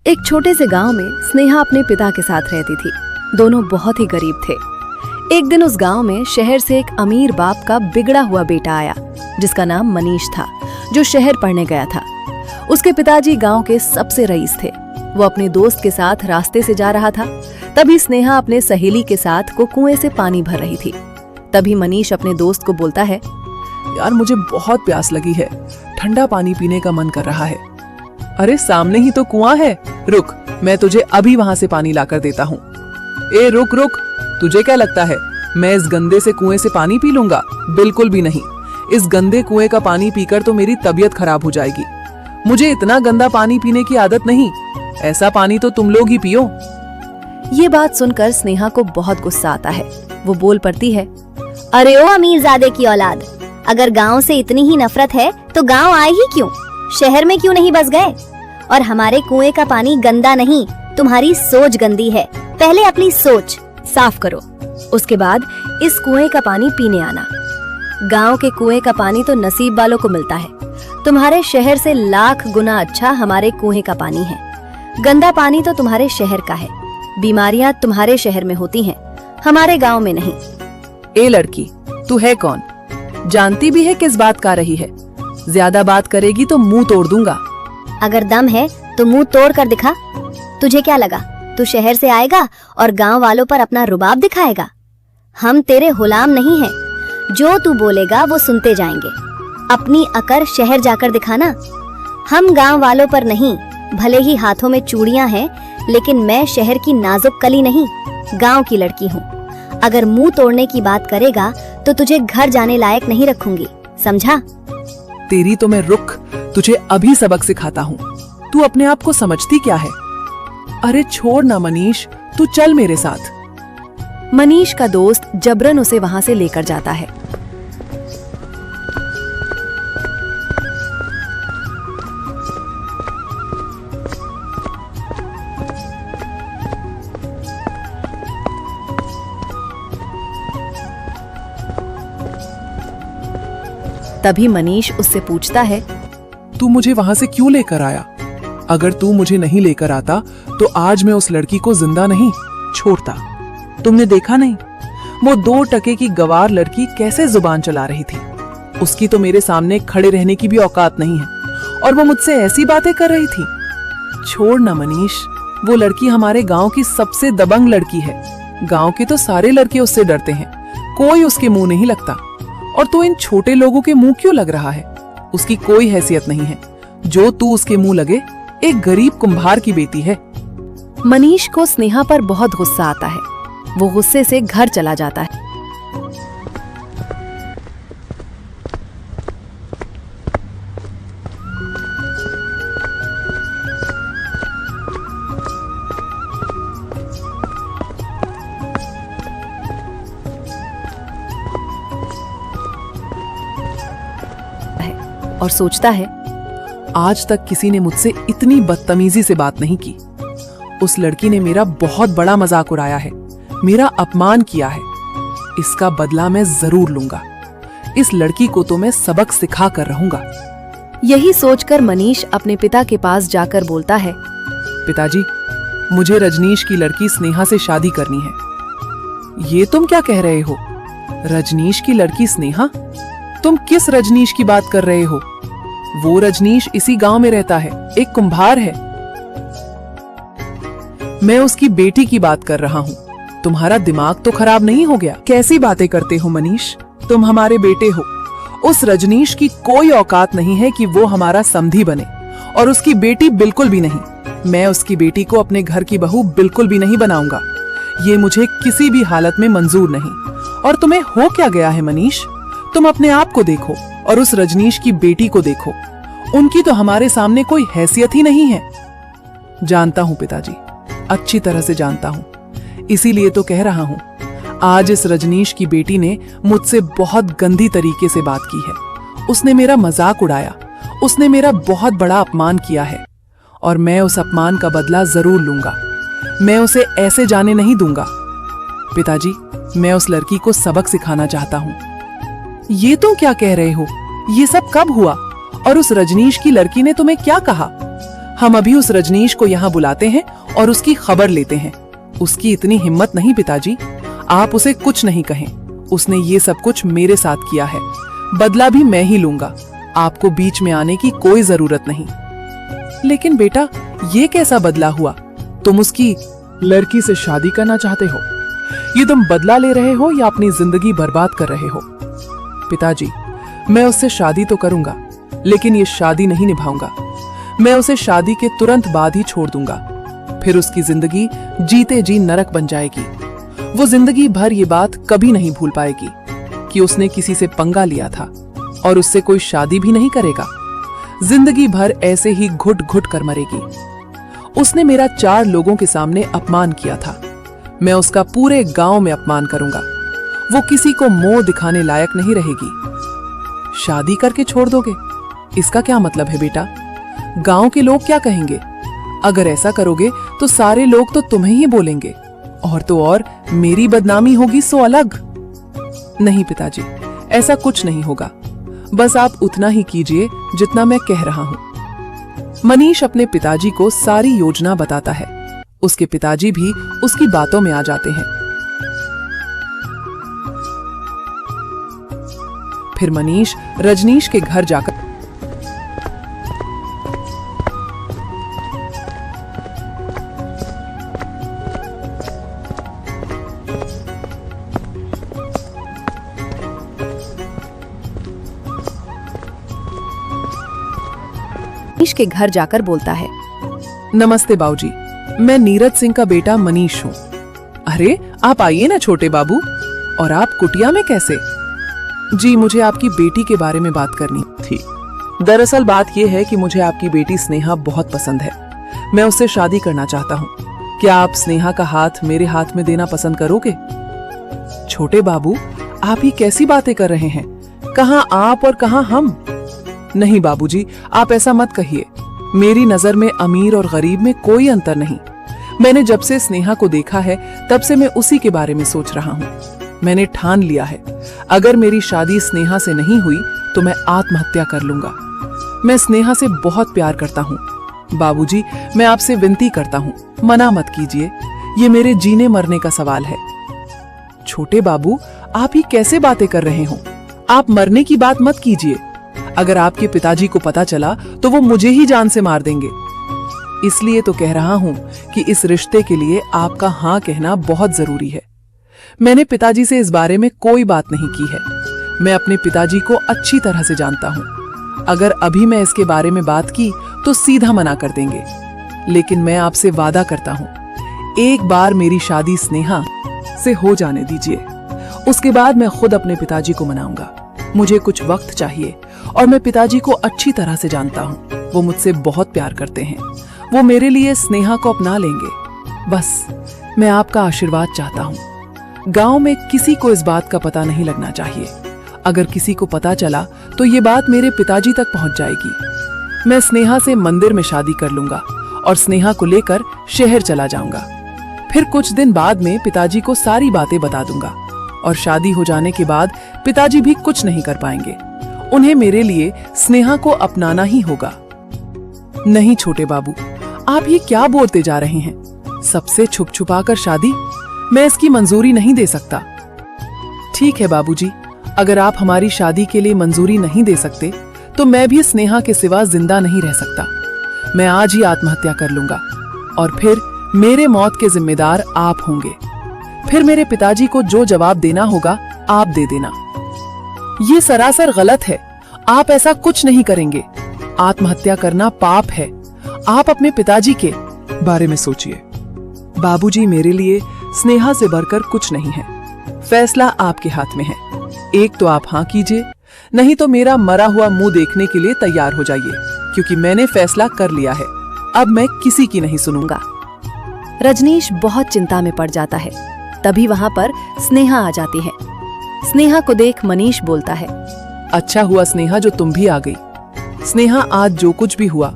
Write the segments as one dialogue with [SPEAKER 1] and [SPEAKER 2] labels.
[SPEAKER 1] एक छोटे से गांव में स्नेहा अपने पिता के साथ रहती थी। दोनों बहुत ही गरीब थे। एक दिन उस गांव में शहर से एक अमीर बाप का बिगड़ा हुआ बेटा आया, जिसका नाम मनीष था, जो शहर पढ़ने गया था। उसके पिताजी गांव के सबसे रईस थे। वो अपने दोस्त के साथ रास्ते से जा रहा था, तभी स्नेहा अपने सहेली के साथ को कुएं से पानी भर रही थी। तभी मनीष अपने दोस्त को बोलता है,
[SPEAKER 2] यार मुझे बहुत प्यास लगी है, ठंडा पानी पीने का मन कर रहा है। अरे सामने ही तो कुआं है, रुक मैं तुझे अभी वहां से पानी लाकर देता हूँ। ए रुक रुक, तुझे क्या लगता है मैं इस गंदे से कुएं से पानी पी लूंगा? बिल्कुल भी नहीं। इस गंदे कुएं का पानी पीकर तो मेरी तबीयत खराब हो जाएगी। मुझे इतना गंदा पानी पीने की आदत नहीं, ऐसा पानी तो तुम लोग ही पियो।
[SPEAKER 1] ये बात सुनकर स्नेहा को बहुत गुस्सा आता है। वो बोल पड़ती है,
[SPEAKER 3] अरे ओ अमीरजादे की औलाद, अगर गांव से इतनी ही नफरत है तो गांव आए ही क्यों? शहर में क्यों नहीं बस गए? और हमारे कुएं का पानी गंदा नहीं, तुम्हारी सोच गंदी है। पहले अपनी सोच
[SPEAKER 1] साफ करो, उसके बाद इस कुएं का पानी पीने आना। गांव के कुएं का पानी तो नसीब वालों को मिलता है। तुम्हारे शहर से लाख गुना अच्छा हमारे कुएं का पानी है। गंदा पानी तो तुम्हारे शहर का है। बीमारियां तुम्हारे शहर में होती हैं, हमारे गांव में नहीं।
[SPEAKER 2] ए लड़की, तू है कौन? जानती भी है किस बात का रही है? ज्यादा बात करेगी तो मुंह तोड़ दूंगा।
[SPEAKER 3] अगर दम है तो मुंह तोड़ कर दिखा। तुझे क्या लगा तू शहर से आएगा और गांव वालों पर अपना रुबाब दिखाएगा? हम तेरे गुलाम नहीं हैं, जो तू बोलेगा वो सुनते जाएंगे। अपनी अकड़ शहर जाकर दिखाना। हम गांव वालों पर नहीं, भले ही हाथों में चूड़ियां हैं, लेकिन मैं शहर की नाजुक कली नहीं, गांव की लड़की हूँ। अगर मुंह तोड़ने की बात करेगा तो तुझे घर जाने लायक नहीं रखूंगी, समझा?
[SPEAKER 2] तेरी तो मैं रुक, तुझे अभी सबक सिखाता हूँ। तू अपने आप को समझती क्या है? अरे छोड़ ना मनीष, तू चल मेरे साथ।
[SPEAKER 1] मनीष का दोस्त जबरन उसे वहां से लेकर जाता है। तभी मनीष उससे पूछता है,
[SPEAKER 2] तू मुझे वहां से क्यों लेकर आया? अगर तू मुझे नहीं लेकर आता तो आज मैं उस लड़की को जिंदा नहीं छोड़ता। तुमने देखा नहीं वो 2 टके की गवार लड़की कैसे जुबान चला रही थी? उसकी तो मेरे सामने खड़े रहने की भी औकात नहीं है, और वो मुझसे ऐसी बातें कर रही थी। छोड़ ना मनीष, वो लड़की हमारे गांव की सबसे दबंग लड़की है। गांव के तो सारे लड़के उससे डरते हैं, कोई उसके मुंह नहीं लगता। और तू इन छोटे लोगों के मुंह क्यों लग रहा है? उसकी कोई हैसियत नहीं है। जो तू उसके मुंह लगे, एक गरीब कुम्हार की बेटी है।
[SPEAKER 1] मनीष को स्नेहा पर बहुत गुस्सा आता है। वो गुस्से से घर चला जाता है। और सोचता है,
[SPEAKER 2] आज तक किसी ने मुझसे इतनी बदतमीजी से बात नहीं की। उस लड़की ने मेरा बहुत बड़ा मजाक उड़ाया है, मेरा अपमान किया है। इसका बदला मैं जरूर लूंगा। इस लड़की को तो मैं सबक सिखा कर रहूंगा।
[SPEAKER 1] यही सोचकर मनीष अपने पिता के पास जाकर बोलता है,
[SPEAKER 2] पिताजी, मुझे रजनीश की लड़की स्नेहा से शादी करनी है। ये तुम क्या कह रहे हो? रजनीश की लड़की स्नेहा? तुम किस रजनीश की बात कर रहे हो? वो रजनीश इसी गांव में रहता है, एक कुम्हार है। मैं उसकी बेटी की बात कर रहा हूँ। तुम्हारा दिमाग तो खराब नहीं हो गया? कैसी बातें करते हो मनीष? तुम हमारे बेटे हो। उस रजनीश की कोई औकात नहीं है कि वो हमारा समधी बने, और उसकी बेटी बिल्कुल भी नहीं। मैं उसकी बेटी को अपने घर की बहू बिल्कुल भी नहीं बनाऊंगा। ये मुझे किसी भी हालत में मंजूर नहीं। और तुम्हें हो क्या गया है मनीष? तुम अपने आप को देखो और उस रजनीश की बेटी को देखो। उनकी तो हमारे सामने कोई हैसियत ही नहीं है। जानता हूं पिताजी, अच्छी तरह से जानता हूं। इसीलिए तो कह रहा हूं, आज इस रजनीश की बेटी ने मुझसे बहुत गंदी तरीके से बात की है। उसने मेरा मजाक उड़ाया, उसने मेरा बहुत बड़ा अपमान किया है, और मैं उस अपमान का बदला जरूर लूंगा। मैं उसे ऐसे जाने नहीं दूंगा। पिताजी, मैं उस लड़की को सबक सिखाना चाहता हूँ। ये तुम क्या कह रहे हो? ये सब कब हुआ? और उस रजनीश की लड़की ने तुम्हें क्या कहा? हम अभी उस रजनीश को यहाँ बुलाते हैं और उसकी खबर लेते हैं। उसकी इतनी हिम्मत नहीं पिताजी, आप उसे कुछ नहीं कहें। उसने ये सब कुछ मेरे साथ किया है, बदला भी मैं ही लूंगा। आपको बीच में आने की कोई जरूरत नहीं। लेकिन बेटा, ये कैसा बदला हुआ? तुम उसकी लड़की से शादी करना चाहते हो? ये तुम बदला ले रहे हो या अपनी जिंदगी बर्बाद कर रहे हो? पिताजी, मैं उससे शादी तो करूंगा, लेकिन ये शादी नहीं निभाऊंगा। मैं उसे शादी के तुरंत बाद ही छोड़ दूंगा। फिर उसकी जिंदगी जीते जी नरक बन जाएगी। वो जिंदगी भर ये बात कभी नहीं भूल पाएगी कि उसने किसी से पंगा लिया था और उससे कोई शादी भी नहीं करेगा। जिंदगी भर ऐसे ही घुट घुट कर मरेगी। उसने मेरा 4 लोगों के सामने अपमान किया था। मैं उसका पूरे गांव में अपमान करूंगा। वो किसी को मुंह दिखाने लायक नहीं रहेगी। शादी करके छोड़ दोगे? इसका क्या मतलब है बेटा? गांव के लोग क्या कहेंगे? अगर ऐसा करोगे तो सारे लोग तो तुम्हें ही बोलेंगे, और तो और मेरी बदनामी होगी सो अलग। नहीं पिताजी, ऐसा कुछ नहीं होगा। बस आप उतना ही कीजिए जितना मैं कह रहा हूं। मनीष अपने पिताजी को सारी योजना बताता है। उसके पिताजी भी उसकी बातों में आ जाते हैं। फिर मनीष रजनीश के घर जाकर
[SPEAKER 1] मनीष के घर जाकर बोलता है,
[SPEAKER 2] नमस्ते बाबूजी, मैं नीरज सिंह का बेटा मनीष हूँ। अरे आप आइए ना छोटे बाबू। और आप कुटिया में कैसे? जी, मुझे आपकी बेटी के बारे में बात करनी थी। दरअसल बात यह है कि मुझे आपकी बेटी स्नेहा बहुत पसंद है। मैं उससे शादी करना चाहता हूँ। क्या आप स्नेहा का हाथ मेरे हाथ में देना पसंद करोगे? छोटे बाबू, आप ही कैसी बातें कर रहे हैं? कहाँ आप और कहाँ हम? नहीं बाबूजी, आप ऐसा मत कहिए। मेरी नजर में अमीर और गरीब में कोई अंतर नहीं। मैंने जब से स्नेहा को देखा है तब से मैं उसी के बारे में सोच रहा हूँ। मैंने ठान लिया है, अगर मेरी शादी स्नेहा से नहीं हुई तो मैं आत्महत्या कर लूंगा। मैं स्नेहा से बहुत प्यार करता हूँ। बाबूजी, मैं आपसे विनती करता हूँ, मना मत कीजिए। ये मेरे जीने मरने का सवाल है। छोटे बाबू, आप ही कैसे बातें कर रहे हो? आप मरने की बात मत कीजिए। अगर आपके पिताजी को पता चला तो वो मुझे ही जान से मार देंगे। इसलिए तो कह रहा हूं कि इस रिश्ते के लिए आपका हाँ कहना बहुत जरूरी है। मैंने पिताजी से इस बारे में कोई बात नहीं की है। मैं अपने पिताजी को अच्छी तरह से जानता हूं। अगर अभी मैं इसके बारे में बात की तो सीधा मना कर देंगे। लेकिन मैं आपसे वादा करता हूं, एक बार मेरी शादी स्नेहा से हो जाने दीजिए। उसके बाद मैं खुद अपने पिताजी को मनाऊंगा। मुझे कुछ वक्त चाहिए और मैं पिताजी को अच्छी तरह से जानता हूँ। वो मुझसे बहुत प्यार करते हैं। वो मेरे लिए स्नेहा को अपना लेंगे। बस मैं आपका आशीर्वाद चाहता हूँ। गांव में किसी को इस बात का पता नहीं लगना चाहिए। अगर किसी को पता चला तो ये बात मेरे पिताजी तक पहुंच जाएगी। मैं स्नेहा से मंदिर में शादी कर लूंगा और स्नेहा को लेकर शहर चला जाऊंगा। फिर कुछ दिन बाद में पिताजी को सारी बातें बता दूंगा और शादी हो जाने के बाद पिताजी भी कुछ नहीं कर पाएंगे। उन्हें मेरे लिए स्नेहा को अपनाना ही होगा। नहीं छोटे बाबू, आप ये क्या बोलते जा रहे हैं? सबसे छुप छुपा कर शादी? मैं इसकी मंजूरी नहीं दे सकता। ठीक है बाबूजी, अगर आप हमारी शादी के लिए मंजूरी नहीं दे सकते तो मैं भी स्नेहा के सिवा जिंदा नहीं रह सकता। मैं आज ही आत्महत्या कर लूंगा और फिर मेरे मौत के जिम्मेदार आप होंगे। फिर मेरे पिताजी को जो जवाब देना होगा आप दे देना। ये सरासर गलत है। आप ऐसा कुछ नहीं करेंगे। आत्महत्या करना पाप है। आप अपने पिताजी के बारे में सोचिए। बाबूजी, मेरे लिए स्नेहा से बढ़कर कुछ नहीं है। फैसला आपके हाथ में है। एक तो आप हाँ कीजिए, नहीं तो मेरा मरा हुआ मुंह देखने के लिए तैयार हो जाइए, क्योंकि मैंने फैसला कर लिया है। अब मैं किसी की नहीं सुनूंगा।
[SPEAKER 1] रजनीश बहुत चिंता में पड़ जाता है। तभी वहां पर स्नेहा आ जाती है। स्नेहा को देख मनीष बोलता है,
[SPEAKER 2] अच्छा हुआ स्नेहा जो तुम भी आ गई। स्नेहा, आज जो कुछ भी हुआ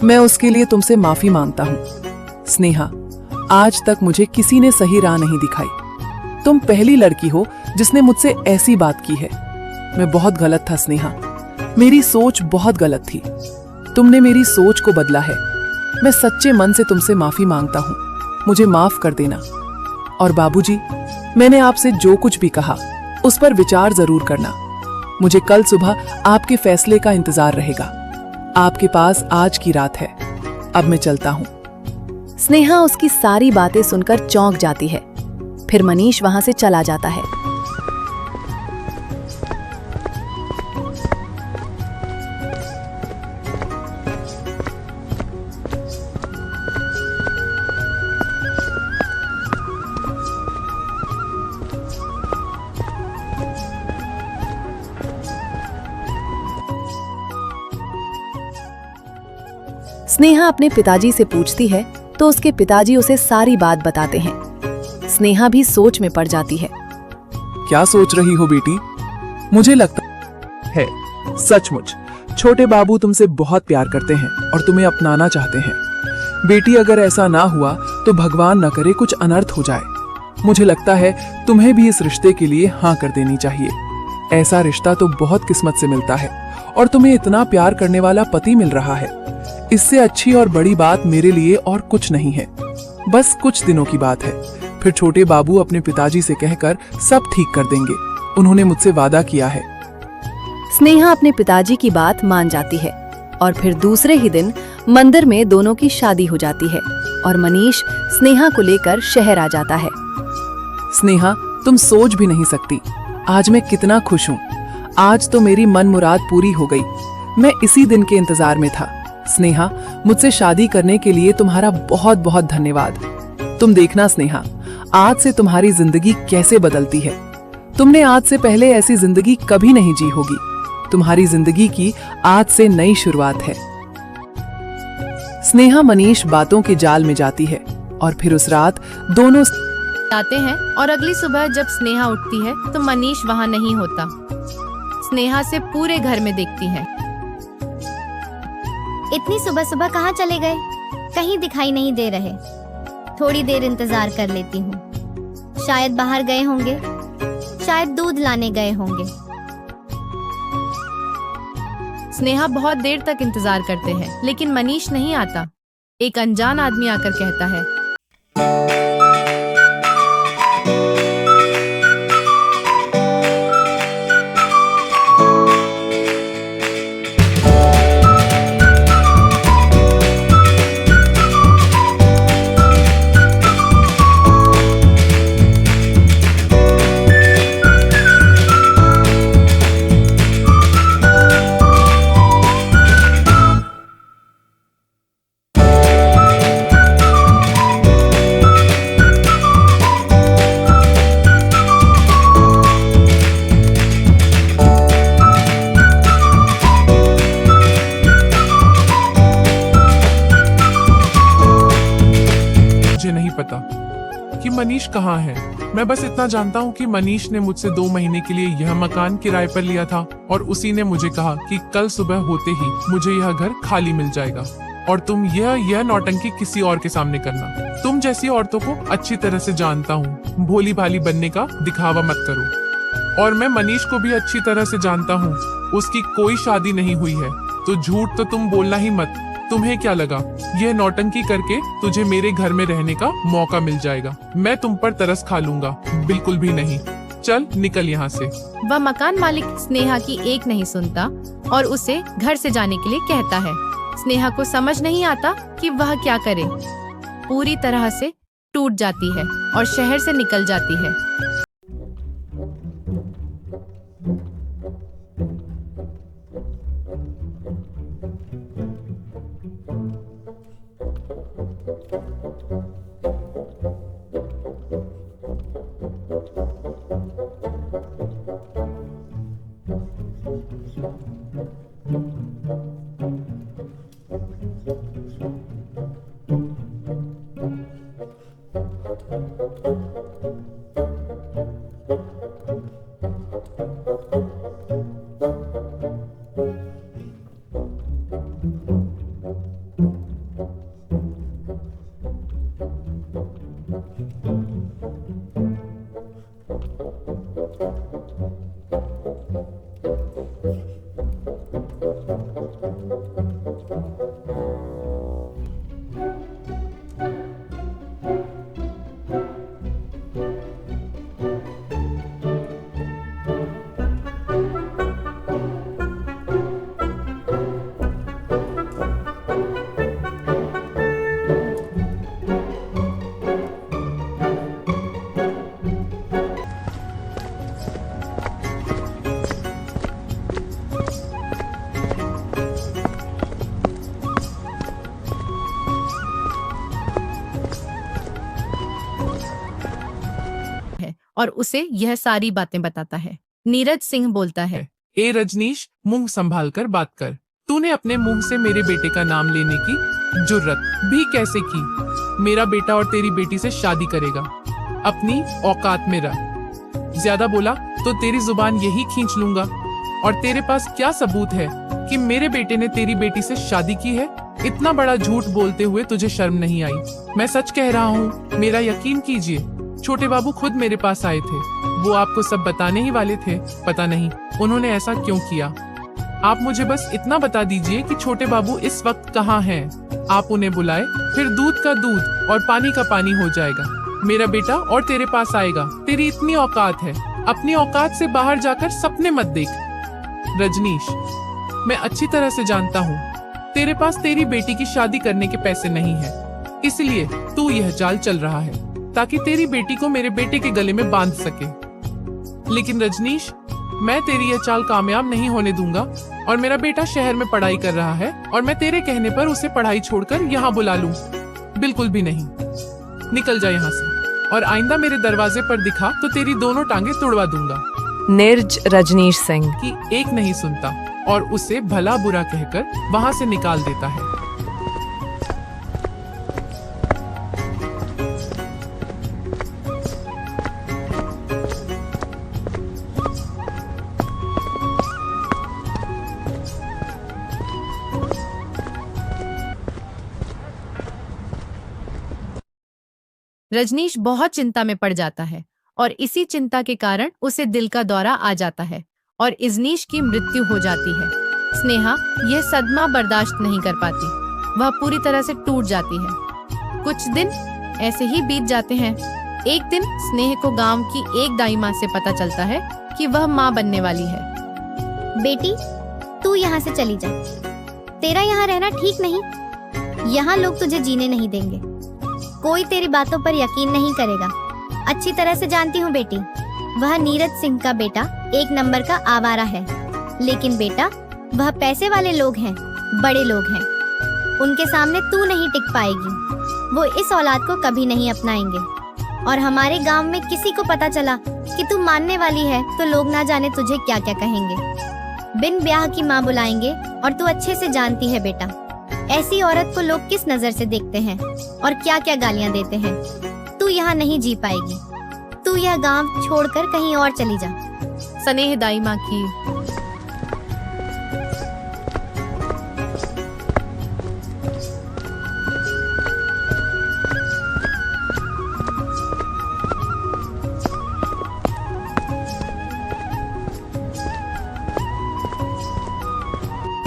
[SPEAKER 2] मैं उसके लिए तुमसे माफी मांगता हूँ। स्नेहा, आज तक मुझे किसी ने सही राह नहीं दिखाई। तुम पहली लड़की हो जिसने मुझसे ऐसी बात की है। मैं बहुत गलत था स्नेहा। मेरी सोच बहुत गलत थी। तुमने मेरी सोच को बदला है। मैं सच्चे मन से तुमसे माफी मांगता हूँ। मुझे माफ कर देना। और बाबूजी, मैंने आपसे जो कुछ भी कहा उस पर विचार जरूर करना। मुझे कल सुबह आपके फैसले का इंतजार रहेगा। आपके पास आज की रात है। अब मैं चलता हूँ।
[SPEAKER 1] स्नेहा उसकी सारी बातें सुनकर चौंक जाती है। फिर मनीष वहां से चला जाता है। स्नेहा अपने पिताजी से पूछती है तो उसके पिताजी उसे सारी बात बताते हैं। स्नेहा भी सोच में पड़ जाती है।
[SPEAKER 2] क्या सोच रही हो बेटी? मुझे लगता है सचमुच छोटे बाबू तुमसे बहुत प्यार करते हैं और तुम्हें अपनाना चाहते हैं। बेटी, अगर ऐसा ना हुआ तो भगवान न करे कुछ अनर्थ हो जाए। मुझे लगता है तुम्हें भी इस रिश्ते के लिए हाँ कर देनी चाहिए। ऐसा रिश्ता तो बहुत किस्मत से मिलता है और तुम्हें इतना प्यार करने वाला पति मिल रहा है। इससे अच्छी और बड़ी बात मेरे लिए और कुछ नहीं है। बस कुछ दिनों की बात है, फिर छोटे बाबू अपने पिताजी से कहकर सब ठीक कर देंगे। उन्होंने मुझसे वादा किया है।
[SPEAKER 1] स्नेहा अपने पिताजी की बात मान जाती है और फिर दूसरे ही दिन मंदिर में दोनों की शादी हो जाती है और मनीष स्नेहा को लेकर शहर आ जाता है।
[SPEAKER 2] स्नेहा, तुम सोच भी नहीं सकती आज मैं कितना खुश हूँ। आज तो मेरी मन मुराद पूरी हो गई। मैं इसी दिन के इंतजार में था। स्नेहा, मुझसे शादी करने के लिए तुम्हारा बहुत बहुत धन्यवाद। तुम देखना स्नेहा, आज से तुम्हारी जिंदगी कैसे बदलती है। तुमने आज से पहले ऐसी जिंदगी कभी नहीं जी होगी। तुम्हारी जिंदगी की आज से नई शुरुआत है। स्नेहा मनीष बातों के जाल में जाती है और फिर उस रात दोनों
[SPEAKER 4] जाते हैं और अगली सुबह जब स्नेहा उठती है तो मनीष वहाँ नहीं होता। स्नेहा से पूरे घर में देखती है।
[SPEAKER 3] इतनी सुबह सुबह कहाँ चले गए? कहीं दिखाई नहीं दे रहे। थोड़ी देर इंतजार कर लेती हूँ। शायद बाहर गए होंगे, शायद दूध लाने गए होंगे।
[SPEAKER 4] स्नेहा बहुत देर तक इंतजार करते हैं लेकिन मनीष नहीं आता। एक अनजान आदमी आकर कहता है,
[SPEAKER 5] मुझे नहीं पता कि मनीष कहाँ है। मैं बस इतना जानता हूँ कि मनीष ने मुझसे 2 महीने के लिए यह मकान किराए पर लिया था और उसी ने मुझे कहा कि कल सुबह होते ही मुझे यह घर खाली मिल जाएगा और तुम यह नौटंकी किसी और के सामने करना। तुम जैसी औरतों को अच्छी तरह से जानता हूँ। भोली भाली बनने का दिखावा मत करो। और मैं मनीष को भी अच्छी तरह से जानता हूँ। उसकी कोई शादी नहीं हुई है, तो झूठ तो तुम बोलना ही मत। तुम्हें क्या लगा यह नौटंकी करके तुझे मेरे घर में रहने का मौका मिल जाएगा? मैं तुम पर तरस खा लूंगा? बिल्कुल भी नहीं। चल निकल यहाँ से।
[SPEAKER 4] वह मकान मालिक स्नेहा की एक नहीं सुनता और उसे घर से जाने के लिए कहता है। स्नेहा को समझ नहीं आता कि वह क्या करे। पूरी तरह से टूट जाती है और शहर से निकल जाती है। और उसे यह सारी बातें बताता है। नीरज सिंह बोलता है,
[SPEAKER 5] ए रजनीश, मुंह संभाल कर बात कर। तूने अपने मुंह से मेरे बेटे का नाम लेने की जुर्रत भी कैसे की? मेरा बेटा और तेरी बेटी से शादी करेगा। अपनी औकात में रह। ज्यादा बोला तो तेरी जुबान यही खींच लूंगा। और तेरे पास क्या सबूत है कि मेरे बेटे ने तेरी बेटी से शादी की है? इतना बड़ा झूठ बोलते हुए तुझे शर्म नहीं आई? मैं सच कह रहा हूँ, मेरा यकीन कीजिए। छोटे बाबू खुद मेरे पास आए थे। वो आपको सब बताने ही वाले थे। पता नहीं उन्होंने ऐसा क्यों किया। आप मुझे बस इतना बता दीजिए कि छोटे बाबू इस वक्त कहाँ हैं। आप उन्हें बुलाए, फिर दूध का दूध और पानी का पानी हो जाएगा। मेरा बेटा और तेरे पास आएगा। तेरी इतनी औकात है, अपनी औकात से बाहर जाकर सपने मत देख। रजनीश, मैं अच्छी तरह से जानता हूँ तेरे पास तेरी बेटी की शादी करने के पैसे नहीं है, इसलिए तू यह चाल चल रहा है ताकि तेरी बेटी को मेरे बेटे के गले में बांध सके। लेकिन रजनीश, मैं तेरी यह चाल कामयाब नहीं होने दूंगा। और मेरा बेटा शहर में पढ़ाई कर रहा है और मैं तेरे कहने पर उसे पढ़ाई छोड़कर यहाँ बुला लूं? बिल्कुल भी नहीं। निकल जा यहाँ से, और आइंदा मेरे दरवाजे पर दिखा तो तेरी दोनों टांगे तुड़वा दूंगा।
[SPEAKER 6] निर्ज रजनीश सिंह
[SPEAKER 5] कि एक नहीं सुनता और उसे भला बुरा कहकर वहाँ से निकाल देता है।
[SPEAKER 4] रजनीश बहुत चिंता में पड़ जाता है और इसी चिंता के कारण उसे दिल का दौरा आ जाता है और इजनीश की मृत्यु हो जाती है। स्नेहा यह सदमा बर्दाश्त नहीं कर पाती। वह पूरी तरह से टूट जाती है। कुछ दिन ऐसे ही बीत जाते हैं। एक दिन स्नेह को गांव की एक दाई माँ से पता चलता है कि वह माँ बनने वाली है।
[SPEAKER 3] बेटी, तू यहाँ से चली जा। तेरा यहाँ रहना ठीक नहीं। यहाँ लोग तुझे जीने नहीं देंगे। कोई तेरी बातों पर यकीन नहीं करेगा। अच्छी तरह से जानती हूँ बेटी, वह नीरज सिंह का बेटा एक नंबर का आवारा है। लेकिन बेटा, वह पैसे वाले लोग हैं, बड़े लोग हैं। उनके सामने तू नहीं टिक पाएगी। वो इस औलाद को कभी नहीं अपनाएंगे। और हमारे गांव में किसी को पता चला कि तू मानने वाली है तो लोग ना जाने तुझे क्या क्या कहेंगे। बिन ब्याह की माँ बुलाएंगे। और तू अच्छे से जानती है बेटा, ऐसी औरत को लोग किस नजर से देखते हैं और क्या क्या गालियाँ देते हैं। तू यहाँ नहीं जी पाएगी। तू यह गांव छोड़कर कहीं और चली जा।
[SPEAKER 4] स्नेह दाई माँ की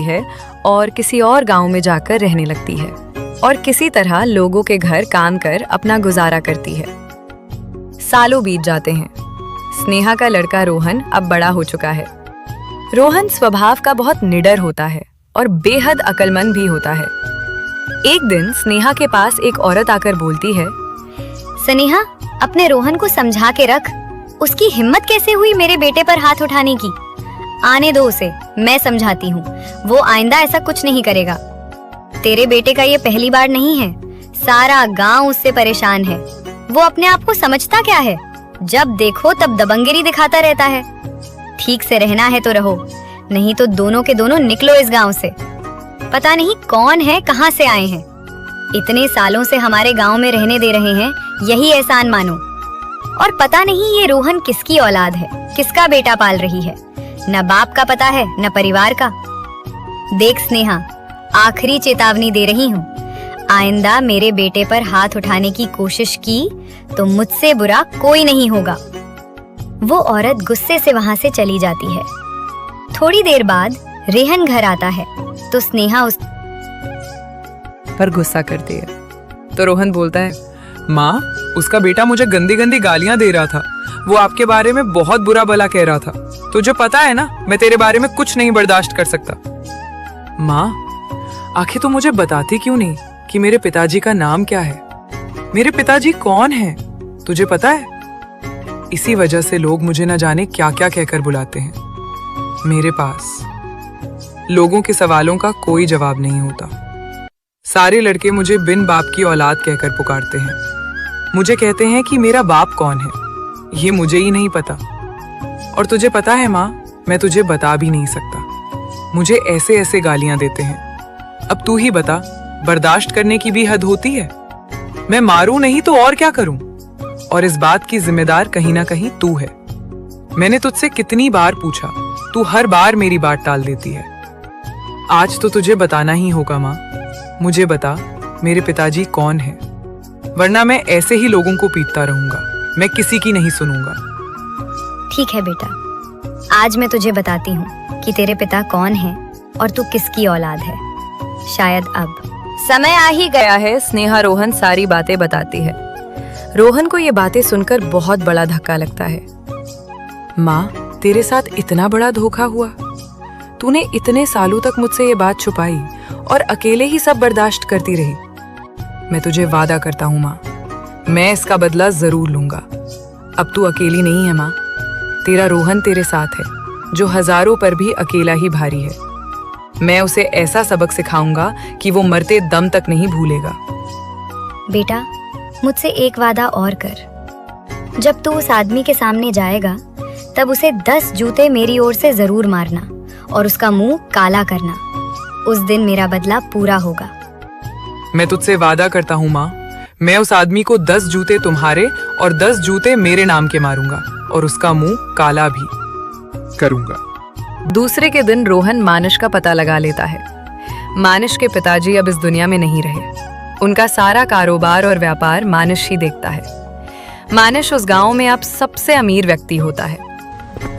[SPEAKER 6] है और किसी और गांव में जाकर रहने लगती है और किसी तरह लोगों के घर काम कर अपना गुजारा करती है। सालों बीत जाते हैं। स्नेहा का लड़का रोहन अब बड़ा हो चुका है। रोहन स्वभाव का बहुत निडर होता है और बेहद अक्लमंद भी होता है। एक दिन स्नेहा के पास एक औरत आकर बोलती है,
[SPEAKER 3] स्नेहा, अपने रोहन को समझा के रख। उसकी हिम्मत कैसे हुई मेरे बेटे पर हाथ उठाने की? आने दो उसे, मैं समझाती हूँ। वो आइंदा ऐसा कुछ नहीं करेगा। तेरे बेटे का ये पहली बार नहीं है। सारा गांव उससे परेशान है। वो अपने आप को समझता क्या है? जब देखो तब दबंगगिरी दिखाता रहता है। ठीक से रहना है तो रहो, नहीं तो दोनों के दोनों निकलो इस गांव से। पता नहीं कौन है, कहां से आए हैं। इतने सालों से हमारे गांव में रहने दे रहे हैं, यही एहसान मानो। और पता नहीं ये रोहन किसकी औलाद है, किसका बेटा पाल रही है। न बाप का पता है, न परिवार का। देख स्नेहा, आखिरी चेतावनी दे रही हूँ। आइंदा मेरे बेटे पर हाथ उठाने की कोशिश की तो मुझसे बुरा कोई नहीं होगा। वो औरत गुस्से से वहाँ से चली जाती है। थोड़ी देर बाद रेहन घर आता है तो स्नेहा उस
[SPEAKER 2] पर गुस्सा करती है तो रोहन बोलता है, माँ, उसका बेटा मुझे गंदी गंदी गालियां दे रहा था। वो आपके बारे में बहुत बुरा भला कह रहा था। तुझे पता है ना, मैं तेरे बारे में कुछ नहीं बर्दाश्त कर सकता। माँ, आखिर तू मुझे बताती क्यों नहीं कि मेरे पिताजी का नाम क्या है? मेरे पिताजी कौन हैं? तुझे पता है? इसी वजह से लोग मुझे न जाने क्या क्या कहकर बुलाते हैं। मेरे पास लोगों के सवालों का कोई जवाब नहीं होता। सारे लड़के मुझे बिन बाप की औलाद कहकर पुकारते हैं। मुझे कहते हैं कि मेरा बाप कौन है। ये मुझे ही नहीं पता। और तुझे पता है माँ, मैं तुझे बता भी नहीं सकता। मुझे ऐसे ऐसे गालियां देते हैं। अब तू ही बता, बर्दाश्त करने की भी हद होती है? मैं मारूं नहीं तो और क्या करूं? और इस बात की जिम्मेदार कहीं ना कहीं तू है। मैंने तुझसे कितनी बार पूछा, तू हर बार मेरी बात टाल देती है। आज तो तुझे बताना ही होगा माँ। मुझे बता, मेरे पिताजी कौन है? वरना मैं ऐसे ही लोगों को पीटता रहूंगा। मैं किसी की नहीं सुनूंगा।
[SPEAKER 3] ठीक है बेटा, आज मैं तुझे बताती हूँ कि तेरे पिता कौन है और तू किसकी औलाद है। शायद अब
[SPEAKER 6] समय आ ही गया है। स्नेहा रोहन सारी बातें बताती है। रोहन को ये बातें सुनकर बहुत बड़ा धक्का लगता है। माँ, तेरे साथ इतना बड़ा धोखा हुआ? तूने इतने सालों तक मुझसे ये बात छुपाई और अकेले ही सब बर्दाश्त करती रही। मैं तुझे वादा करता हूँ माँ, मैं इसका बदला जरूर लूंगा। अब तू अकेली नहीं है माँ, तेरा रोहन तेरे साथ है, जो हजारों पर भी अकेला ही भारी है। मैं उसे ऐसा सबक सिखाऊंगा कि वो मरते दम तक नहीं भूलेगा।
[SPEAKER 3] बेटा, मुझसे एक वादा और कर। जब तू उस आदमी के सामने जाएगा तब उसे 10 जूते मेरी ओर से जरूर मारना और उसका मुंह काला करना। उस दिन मेरा बदला पूरा होगा।
[SPEAKER 2] मैं तुझसे वादा करता हूँ माँ, मैं उस आदमी को 10 जूते तुम्हारे और 10 जूते मेरे नाम के मारूंगा और उसका मुंह काला भी
[SPEAKER 5] करूंगा।
[SPEAKER 6] दूसरे के दिन रोहन मानिश का पता लगा लेता है। मानिश के पिताजी अब इस दुनिया में नहीं रहे। उनका सारा कारोबार और व्यापार मानिश ही देखता है। मानिश उस गांव में अब सबसे अमीर व्यक्ति होता है।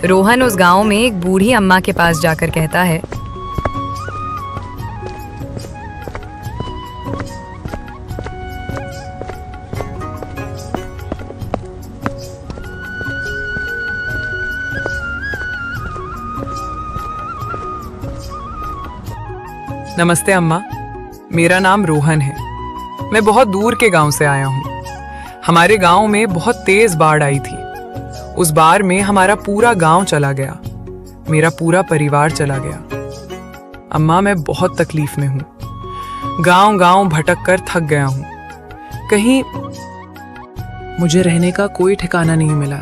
[SPEAKER 6] रोहन उस गांव में एक बूढ़ी अम्मा के पास जाकर कहता है,
[SPEAKER 2] नमस्ते अम्मा, मेरा नाम रोहन है। मैं बहुत दूर के गांव से आया हूँ। हमारे गांव में बहुत तेज बाढ़ आई थी। उस बाढ़ में हमारा पूरा गांव चला गया। मेरा पूरा परिवार चला गया। अम्मा, मैं बहुत तकलीफ में हूँ। गांव गांव भटक कर थक गया हूँ। कहीं मुझे रहने का कोई ठिकाना नहीं मिला।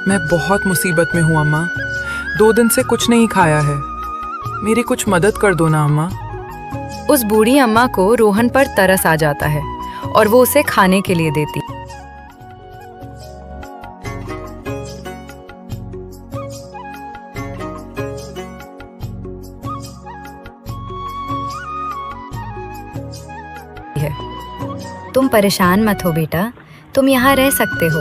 [SPEAKER 2] मैं बहुत मुसीबत में हूँ अम्मा। 2 दिन से कुछ नहीं खाया है। मेरी कुछ मदद कर दो ना अम्मा।
[SPEAKER 6] उस बूढ़ी अम्मा को रोहन पर तरस आ जाता है और वो उसे खाने के लिए देती। तुम परेशान मत हो बेटा, तुम यहाँ रह सकते हो।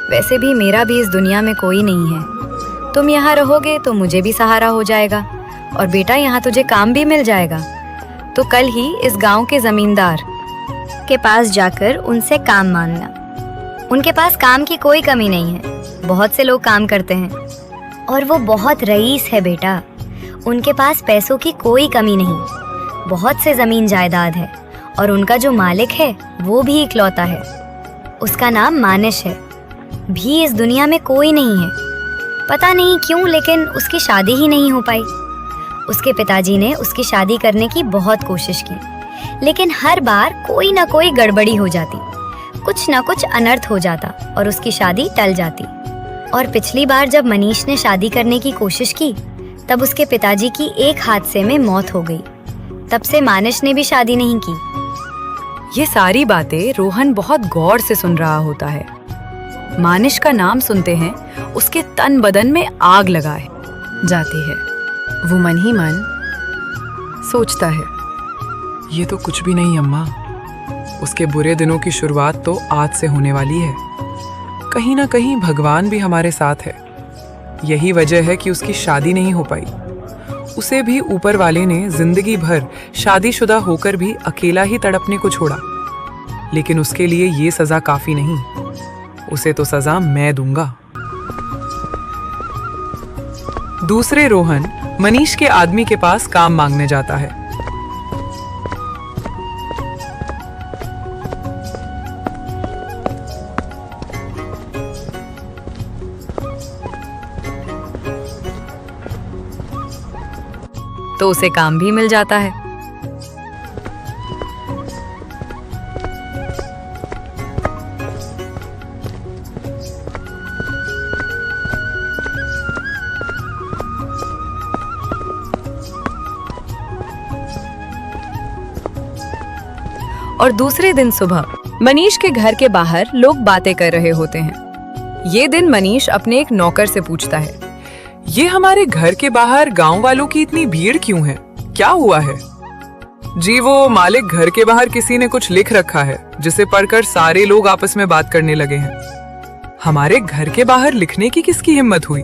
[SPEAKER 6] वैसे भी मेरा भी इस दुनिया में कोई नहीं है। तुम यहाँ रहोगे तो मुझे भी सहारा हो जाएगा और बेटा यहाँ तुझे काम भी मिल जाएगा। तो कल ही इस गांव के जमींदार
[SPEAKER 3] के पास जाकर उनसे काम मांगना। उनके पास काम की कोई कमी नहीं है। बहुत से लोग काम करते हैं और वो बहुत रईस है बेटा। उनके पास पैसों की कोई कमी नहीं। बहुत से जमीन जायदाद है और उनका जो मालिक है वो भी इकलौता है। उसका नाम मानिश है। भी इस दुनिया में कोई नहीं है। पता नहीं क्यों, लेकिन उसकी शादी ही नहीं हो पाई। उसके पिताजी ने उसकी शादी करने की बहुत कोशिश की, लेकिन हर बार कोई ना कोई गड़बड़ी हो जाती, कुछ ना कुछ अनर्थ हो जाता और उसकी शादी टल जाती। और पिछली बार जब मनीष ने शादी करने की कोशिश की तब उसके पिताजी की एक हादसे में मौत हो गई। तब से मानिश ने भी शादी नहीं की।
[SPEAKER 6] ये सारी बातें रोहन बहुत गौर से सुन रहा होता है। मानिश का नाम सुनते हैं उसके तन बदन में आग लगाए जाती है। वो मन ही मन सोचता है,
[SPEAKER 2] ये तो कुछ भी नहीं अम्मा। उसके बुरे दिनों की शुरुआत तो आज से होने वाली है। कहीं ना कहीं भगवान भी हमारे साथ है। यही वजह है कि उसकी शादी नहीं हो पाई। उसे भी ऊपर वाले ने जिंदगी भर शादीशुदा होकर भी अकेला ही तड़पने को छोड़ा। लेकिन उसके लिए ये सजा काफी नहीं। उसे तो सजा मैं दूंगा। दूसरे रोहन मनीष के आदमी के पास काम मांगने जाता है।
[SPEAKER 6] तो उसे काम भी मिल जाता है। और दूसरे दिन सुबह मनीष के घर के बाहर लोग बातें कर रहे होते हैं। ये दिन मनीष अपने एक नौकर से पूछता है,
[SPEAKER 2] ये हमारे घर के बाहर गांव वालों की इतनी भीड़ क्यों है? क्या हुआ है? जी वो मालिक, घर के बाहर किसी ने कुछ लिख रखा है जिसे पढ़कर सारे लोग आपस में बात करने लगे हैं। हमारे घर के बाहर लिखने की किसकी हिम्मत हुई?